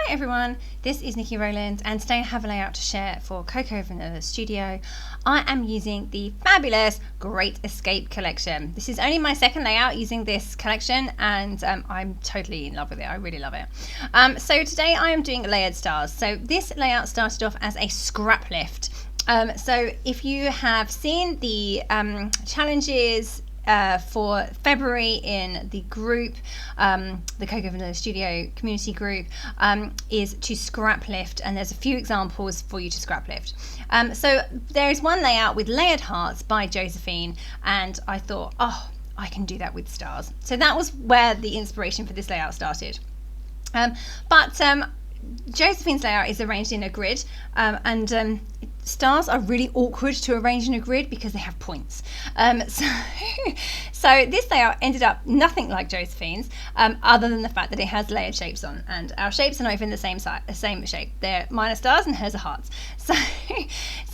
Hi everyone, this is Nikki Rowland and today I have a layout to share for Coco from the studio. I am using the fabulous Great Escape collection. This is only my second layout using this collection and I'm totally in love with it. I really love it. So today I am doing layered stars. So this layout started off as a scrap lift. So if you have seen the challenges for February in the group, the Coco Vanilla Studio community group, is to scrap lift, and there's a few examples for you to scrap lift. So there is one layout with layered hearts by Josefine, and I thought, oh, I can do that with stars. So that was where the inspiration for this layout started. Josephine's layout is arranged in a grid, and stars are really awkward to arrange in a grid because they have points. So this layout ended up nothing like Josephine's, other than the fact that it has layered shapes on, and our shapes are not even the same shape. Mine are stars and hers are hearts. So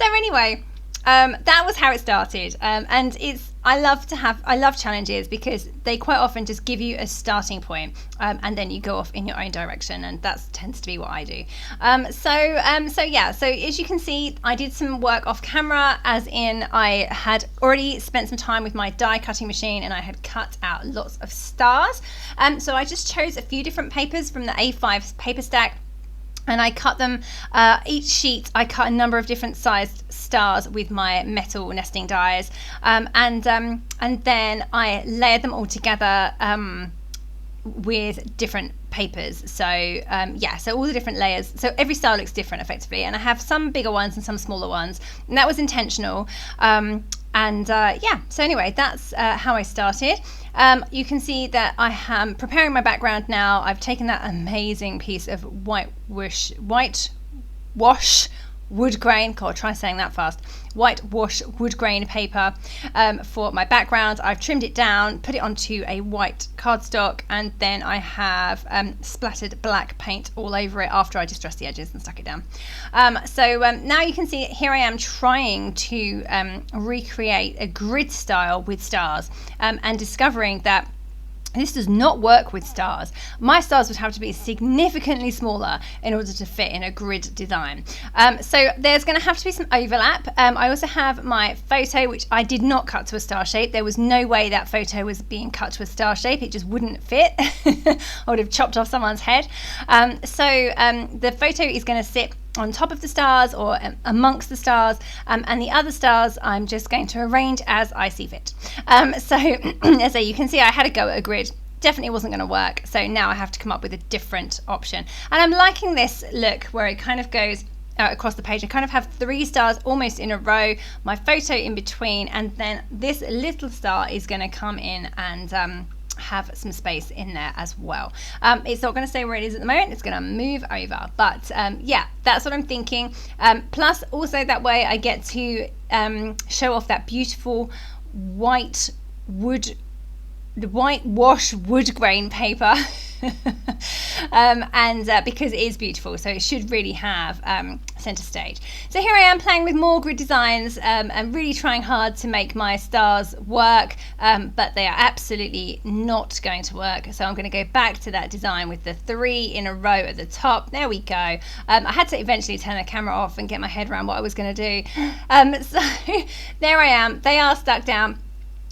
anyway. That was how it started, and I love challenges because they quite often just give you a starting point, and then you go off in your own direction, and that tends to be what I do. So as you can see, I did some work off camera, as in I had already spent some time with my die cutting machine and I had cut out lots of stars. So I just chose a few different papers from the A5 paper stack, and I cut them, each sheet I cut a number of different sized stars with my metal nesting dies, and then I layered them all together with different papers. So so all the different layers, so every star looks different effectively, and I have some bigger ones and some smaller ones, and that was intentional. So anyway, that's how I started. You can see that I am preparing my background now. I've taken that amazing piece of white wash wood grain, God, try saying that fast, white wash wood grain paper for my background. I've trimmed it down, put it onto a white cardstock, and then I have splattered black paint all over it after I distressed the edges and stuck it down. Now you can see here I am trying to recreate a grid style with stars, and discovering that this does not work with stars. My stars would have to be significantly smaller in order to fit in a grid design. So there's going to have to be some overlap. I also have my photo, which I did not cut to a star shape. There was no way that photo was being cut to a star shape. It just wouldn't fit. I would have chopped off someone's head. The photo is going to sit on top of the stars or amongst the stars, and the other stars I'm just going to arrange as I see fit. So you can see I had a go at a grid. Definitely wasn't going to work, so now I have to come up with a different option, and I'm liking this look where it kind of goes across the page. I kind of have 3 stars almost in a row, my photo in between, and then this little star is going to come in and have some space in there as well. It's not going to stay where it is at the moment, it's going to move over, but that's what I'm thinking. Plus also that way I get to show off that beautiful white wash wood grain paper because it is beautiful, so it should really have center stage. So here I am playing with more grid designs, and really trying hard to make my stars work, but they are absolutely not going to work. So I'm going to go back to that design with the 3 in a row at the top. There we go. I had to eventually turn the camera off and get my head around what I was going to do. So there I am. They are stuck down.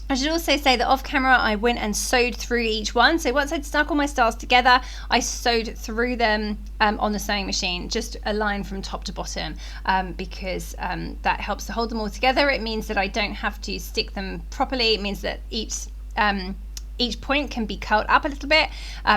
I should also say that off camera I went and sewed through each one. So once I'd stuck all my stars together, I sewed through them on the sewing machine, just a line from top to bottom, because that helps to hold them all together. It means that I don't have to stick them properly. It means that each point can be curled up a little bit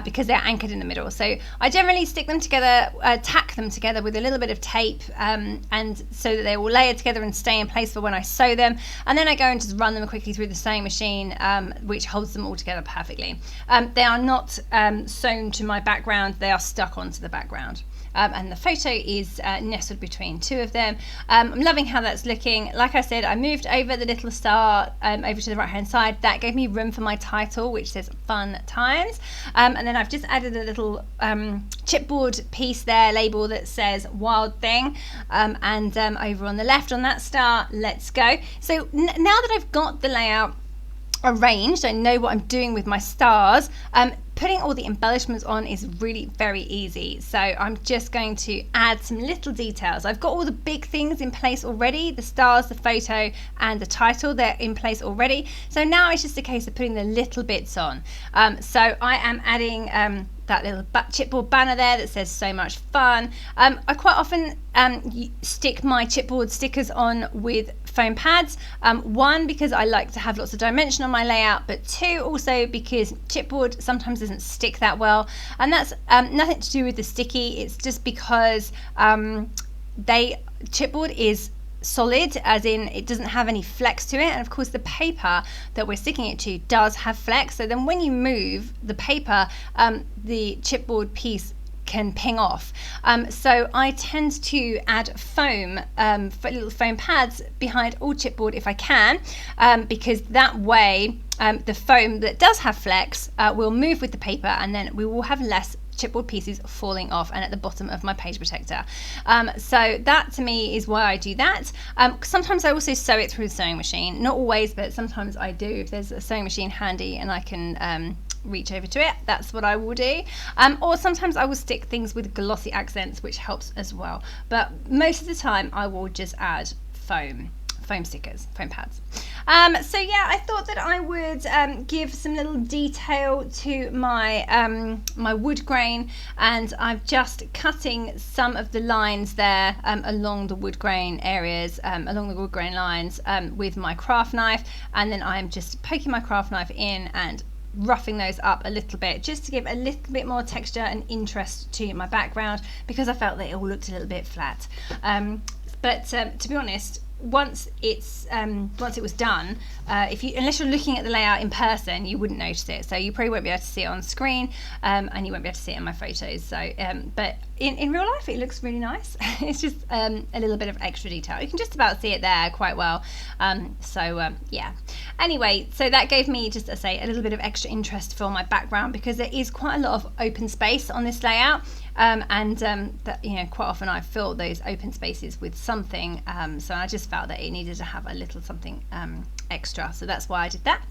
because they're anchored in the middle. So I generally stick them together, tack them together with a little bit of tape, and so that they will layer together and stay in place for when I sew them. And then I go and just run them quickly through the sewing machine, which holds them all together perfectly. They are not sewn to my background, they are stuck onto the background. And the photo is nestled between 2 of them. I'm loving how that's looking. Like I said, I moved over the little star over to the right hand side. That gave me room for my title, which says Fun Times. And then I've just added a little chipboard piece there, label that says Wild Thing. And over on the left on that star, Let's Go. So now that I've got the layout arranged, I know what I'm doing with my stars, putting all the embellishments on is really very easy. So I'm just going to add some little details. I've got all the big things in place already, the stars, the photo and the title, they're in place already. So now it's just a case of putting the little bits on. So I am adding that little chipboard banner there that says so much fun. I quite often stick my chipboard stickers on with foam pads. One, because I like to have lots of dimension on my layout, but two, also because chipboard sometimes doesn't stick that well, and that's nothing to do with the sticky. It's just because chipboard is solid, as in it doesn't have any flex to it, and of course the paper that we're sticking it to does have flex, so then when you move the paper, the chipboard piece can ping off. So I tend to add foam, little foam pads behind all chipboard if I can, because that way the foam that does have flex will move with the paper, and then we will have less chipboard pieces falling off and at the bottom of my page protector. So that to me is why I do that. Sometimes I also sew it through the sewing machine, not always, but sometimes I do. If there's a sewing machine handy and I can reach over to it, that's what I will do. Or sometimes I will stick things with glossy accents, which helps as well, but most of the time I will just add foam stickers, foam pads. So yeah, I thought that I would give some little detail to my my wood grain, and I'm just cutting some of the lines there along the wood grain areas, along the wood grain lines with my craft knife, and then I'm just poking my craft knife in and roughing those up a little bit, just to give a little bit more texture and interest to my background, because I felt that it all looked a little bit flat. But to be honest, once it was done, unless you're looking at the layout in person, you wouldn't notice it. So you probably won't be able to see it on screen, and you won't be able to see it in my photos. So, but in real life, it looks really nice. It's just a little bit of extra detail. You can just about see it there quite well. Yeah. Anyway, so that gave me, just to say, a little bit of extra interest for my background, because there is quite a lot of open space on this layout. That, you know, quite often I fill those open spaces with something, so I just felt that it needed to have a little something extra, so that's why I did that.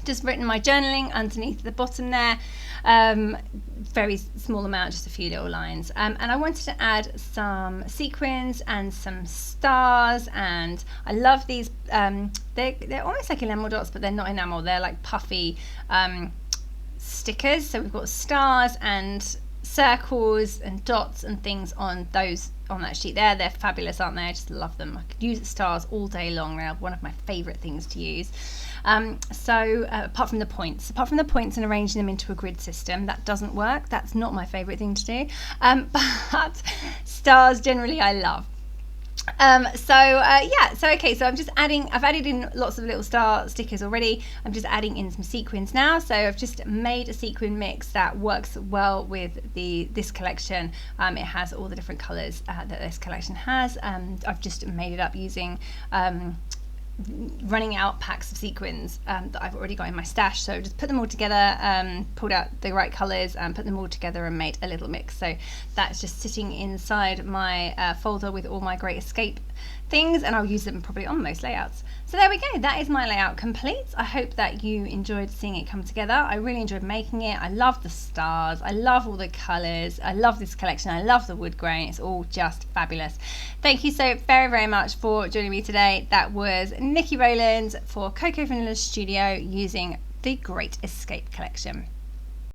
Just written my journaling underneath the bottom there, very small amount, just a few little lines, and I wanted to add some sequins and some stars, and I love these. They're almost like enamel dots, but they're not enamel, they're like puffy stickers. So we've got stars and circles and dots and things on that sheet there. They're fabulous, aren't they? I just love them. I could use stars all day long. They're one of my favorite things to use. Apart from the points and arranging them into a grid system, that doesn't work. That's not my favorite thing to do, but stars generally I love. Okay, so I've added in lots of little star stickers already. I'm just adding in some sequins now. So I've just made a sequin mix that works well with this collection. It has all the different colors that this collection has. I've just made it up using running out packs of sequins that I've already got in my stash, so just put them all together, pulled out the right colors and put them all together and made a little mix. So that's just sitting inside my folder with all my Great Escape things, and I'll use them probably on most layouts. So there we go, that is my layout complete. I hope that you enjoyed seeing it come together. I really enjoyed making it. I love the stars, I love all the colors, I love this collection, I love the wood grain. It's all just fabulous. Thank you so very, very much for joining me today. That was Nikki Rowland for Coco Vanilla Studio using the Great Escape collection.